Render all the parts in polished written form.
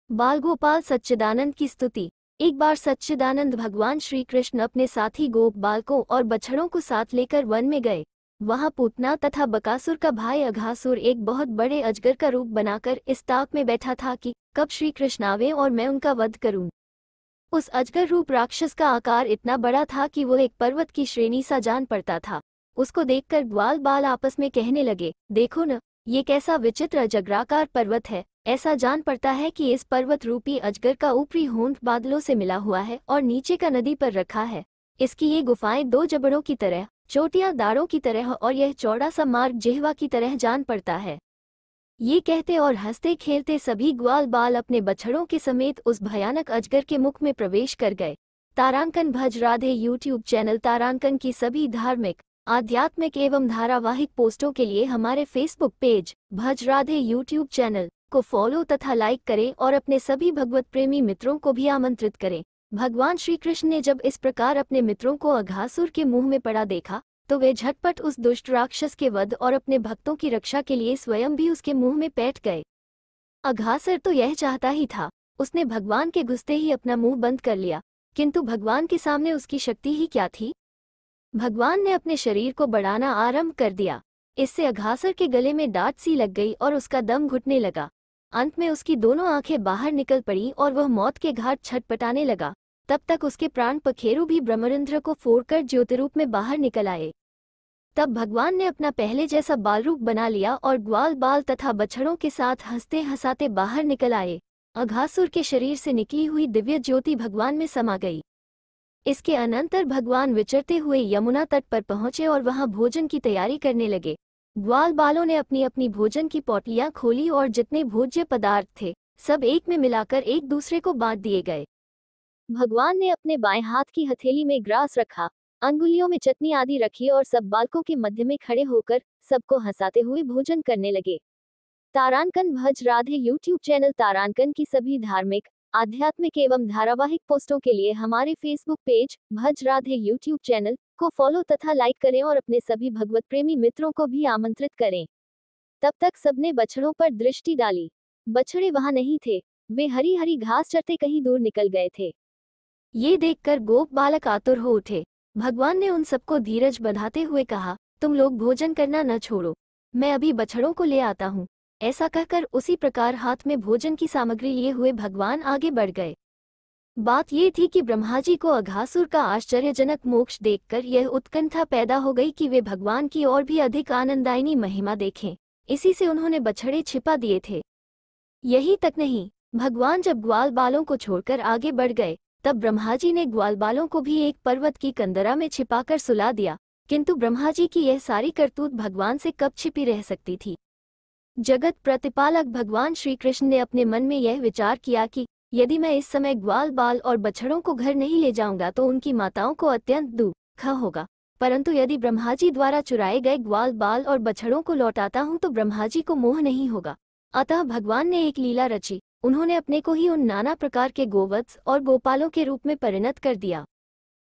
बाल गोपाल सच्चिदानंद की स्तुति। एक बार सच्चिदानंद भगवान श्री कृष्ण अपने साथी गोप बालकों और बछड़ों को साथ लेकर वन में गए। वहां पूतना तथा बकासुर का भाई अघासुर एक बहुत बड़े अजगर का रूप बनाकर इस ताक में बैठा था कि कब श्री कृष्ण आवे और मैं उनका वध करूं। उस अजगर रूप राक्षस का आकार इतना बड़ा था कि वो एक पर्वत की श्रेणी सा जान पड़ता था। उसको देखकर ग्वाल बाल आपस में कहने लगे, देखो न, ये कैसा विचित्र अजगराकार पर्वत है। ऐसा जान पड़ता है कि इस पर्वत रूपी अजगर का ऊपरी होंठ बादलों से मिला हुआ है और नीचे का नदी पर रखा है। इसकी ये गुफाएं दो जबड़ों की तरह, चोटियां दाढ़ों की तरह और यह चौड़ा सा मार्ग जिह्वा की तरह जान पड़ता है। ये कहते और हंसते खेलते सभी ग्वाल बाल अपने बछड़ों के समेत उस भयानक अजगर के मुख में प्रवेश कर गए। तारांकन भज राधे यूट्यूब चैनल तारांकन की सभी धार्मिक, आध्यात्मिक एवं धारावाहिक पोस्टों के लिए हमारे फेसबुक पेज भज राधे यूट्यूब चैनल को फॉलो तथा लाइक करें और अपने सभी भगवत प्रेमी मित्रों को भी आमंत्रित करें। भगवान श्री कृष्ण ने जब इस प्रकार अपने मित्रों को अघासुर के मुंह में पड़ा देखा तो वे झटपट उस दुष्ट राक्षस के वध और अपने भक्तों की रक्षा के लिए स्वयं भी उसके मुंह में पैठ गए। अघासुर तो यह चाहता ही था, उसने भगवान के घुसते ही अपना मुंह बंद कर लिया, किंतु भगवान के सामने उसकी शक्ति ही क्या थी। भगवान ने अपने शरीर को बढ़ाना आरंभ कर दिया। इससे अघासुर के गले में डांट सी लग गई और उसका दम घुटने लगा। अंत में उसकी दोनों आंखें बाहर निकल पड़ी और वह मौत के घाट छटपटाने लगा। तब तक उसके प्राण पखेरु भी ब्रह्मरंध्र को फोड़कर ज्योतिरूप में बाहर निकल आए। तब भगवान ने अपना पहले जैसा बाल रूप बना लिया और ग्वाल बाल तथा बछड़ों के साथ हंसते हंसाते बाहर निकल आए। अघासुर के शरीर से निकली हुई दिव्य ज्योति भगवान में समा गई। इसके अनंतर भगवान विचरते हुए यमुना तट पर पहुंचे और वहां भोजन की तैयारी करने लगे। ग्वाल बालों ने अपनी अपनी भोजन की पोटलियां खोली और जितने भोज्य पदार्थ थे सब एक में मिलाकर एक दूसरे को बांट दिए गए। भगवान ने अपने बाएं हाथ की हथेली में ग्रास रखा, अंगुलियों में चटनी आदि रखी और सब बालकों के मध्य में खड़े होकर सबको हंसाते हुए भोजन करने लगे। तारांकन भज राधे यूट्यूब चैनल तारांकन की सभी धार्मिक, आध्यात्मिक एवं धारावाहिक पोस्टों के लिए हमारे फेसबुक पेज भज राधे यूट्यूब चैनल को फॉलो तथा लाइक करें और अपने सभी भगवत प्रेमी मित्रों को भी आमंत्रित करें। तब तक सबने बछड़ों पर दृष्टि डाली। बछड़े वहां नहीं थे, वे हरी हरी घास चरते कहीं दूर निकल गए थे। ये देखकर गोप बालक आतुर हो उठे। भगवान ने उन सबको धीरज बंधाते हुए कहा, तुम लोग भोजन करना न छोड़ो, मैं अभी बछड़ों को ले आता हूँ। ऐसा कहकर उसी प्रकार हाथ में भोजन की सामग्री लिए हुए भगवान आगे बढ़ गए। बात ये थी कि ब्रह्मा जी को अघासुर का आश्चर्यजनक मोक्ष देखकर यह उत्कंठा पैदा हो गई कि वे भगवान की और भी अधिक आनंदायनी महिमा देखें। इसी से उन्होंने बछड़े छिपा दिए थे। यही तक नहीं, भगवान जब ग्वाल बालों को छोड़कर आगे बढ़ गए तब ब्रह्मा जी ने ग्वाल बालों को भी एक पर्वत की कंदरा में छिपाकर सुला दिया। किंतु ब्रह्मा जी की यह सारी करतूत भगवान से कब छिपी रह सकती थी। जगत प्रतिपालक भगवान श्री कृष्ण ने अपने मन में यह विचार किया कि यदि मैं इस समय ग्वाल बाल और बछड़ों को घर नहीं ले जाऊंगा तो उनकी माताओं को अत्यंत दुख होगा, परंतु यदि ब्रह्मा जी द्वारा चुराए गए ग्वाल बाल और बछड़ों को लौटाता हूं तो ब्रह्मा जी को मोह नहीं होगा। अतः भगवान ने एक लीला रची। उन्होंने अपने को ही उन नाना प्रकार के गोवत्स और गोपालों के रूप में परिणत कर दिया।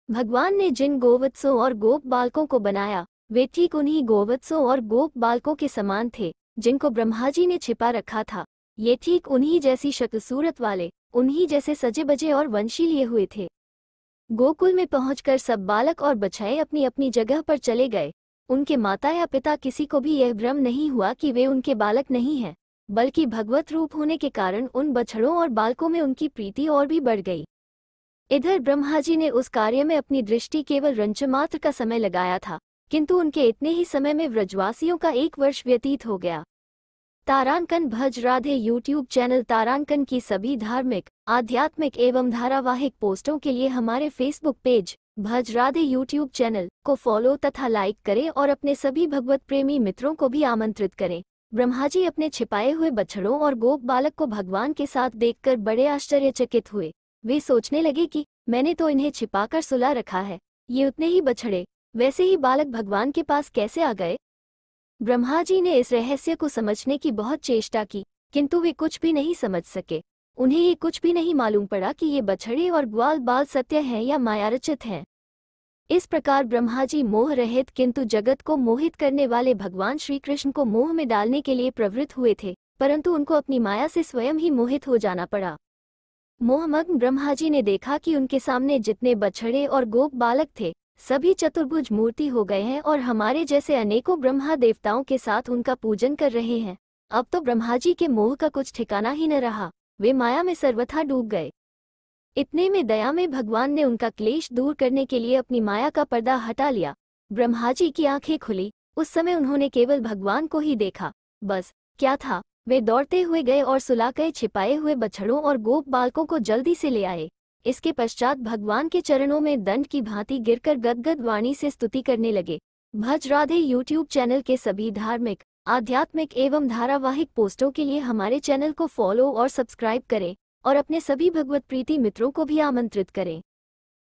भगवान ने जिन गोवत्सों और गोप बालकों को बनाया वे ठीक उन्हीं गोवत्सों और गोप बालकों के समान थे जिनको ब्रह्मा जी ने छिपा रखा था। ये ठीक उन्हीं जैसी शक्ल सूरत वाले, उन्हीं जैसे सजे बजे और वंशी लिए हुए थे। गोकुल में पहुंचकर सब बालक और बछड़े अपनी अपनी जगह पर चले गए। उनके माता या पिता किसी को भी यह भ्रम नहीं हुआ कि वे उनके बालक नहीं हैं, बल्कि भगवत रूप होने के कारण उन बछड़ों और बालकों में उनकी प्रीति और भी बढ़ गई। इधर ब्रह्मा जी ने उस कार्य में अपनी दृष्टि केवल रंचमात्र का समय लगाया था, किंतु उनके इतने ही समय में व्रजवासियों का 1 वर्ष व्यतीत हो गया। तारांकन भज राधे यूट्यूब चैनल तारांकन की सभी धार्मिक, आध्यात्मिक एवं धारावाहिक पोस्टों के लिए हमारे फेसबुक पेज भज राधे यूट्यूब चैनल को फॉलो तथा लाइक करें और अपने सभी भगवत प्रेमी मित्रों को भी आमंत्रित करें। ब्रह्मा जी अपने छिपाए हुए बछड़ों और गोप बालक को भगवान के साथ देखकर बड़े आश्चर्यचकित हुए। वे सोचने लगे कि मैंने तो इन्हें छिपाकर सुला रखा है, ये उतने ही बछड़े वैसे ही बालक भगवान के पास कैसे आ गए। ब्रह्मा जी ने इस रहस्य को समझने की बहुत चेष्टा की, किंतु वे कुछ भी नहीं समझ सके। उन्हें ये कुछ भी नहीं मालूम पड़ा कि ये बछड़े और ग्वाल बाल सत्य हैं या मायारचित हैं। इस प्रकार ब्रह्मा जी मोह रहित किंतु जगत को मोहित करने वाले भगवान श्री कृष्ण को मोह में डालने के लिए प्रवृत्त हुए थे, परंतु उनको अपनी माया से स्वयं ही मोहित हो जाना पड़ा। मोहमग्न ब्रह्मा जी ने देखा कि उनके सामने जितने बछड़े और गोप बालक थे सभी चतुर्भुज मूर्ति हो गए हैं और हमारे जैसे अनेकों ब्रह्मा देवताओं के साथ उनका पूजन कर रहे हैं। अब तो ब्रह्मा जी के मोह का कुछ ठिकाना ही न रहा, वे माया में सर्वथा डूब गए। इतने में दया में भगवान ने उनका क्लेश दूर करने के लिए अपनी माया का पर्दा हटा लिया। ब्रह्मा जी की आंखें खुली, उस समय उन्होंने केवल भगवान को ही देखा। बस क्या था, वे दौड़ते हुए गए और सुलाकर छिपाए हुए बछड़ों और गोप बालकों को जल्दी से ले आए। इसके पश्चात भगवान के चरणों में दंड की भांति गिरकर गदगद वाणी से स्तुति करने लगे। भज राधे यूट्यूब चैनल के सभी धार्मिक, आध्यात्मिक एवं धारावाहिक पोस्टों के लिए हमारे चैनल को फॉलो और सब्सक्राइब करें और अपने सभी भगवत प्रीति मित्रों को भी आमंत्रित करें।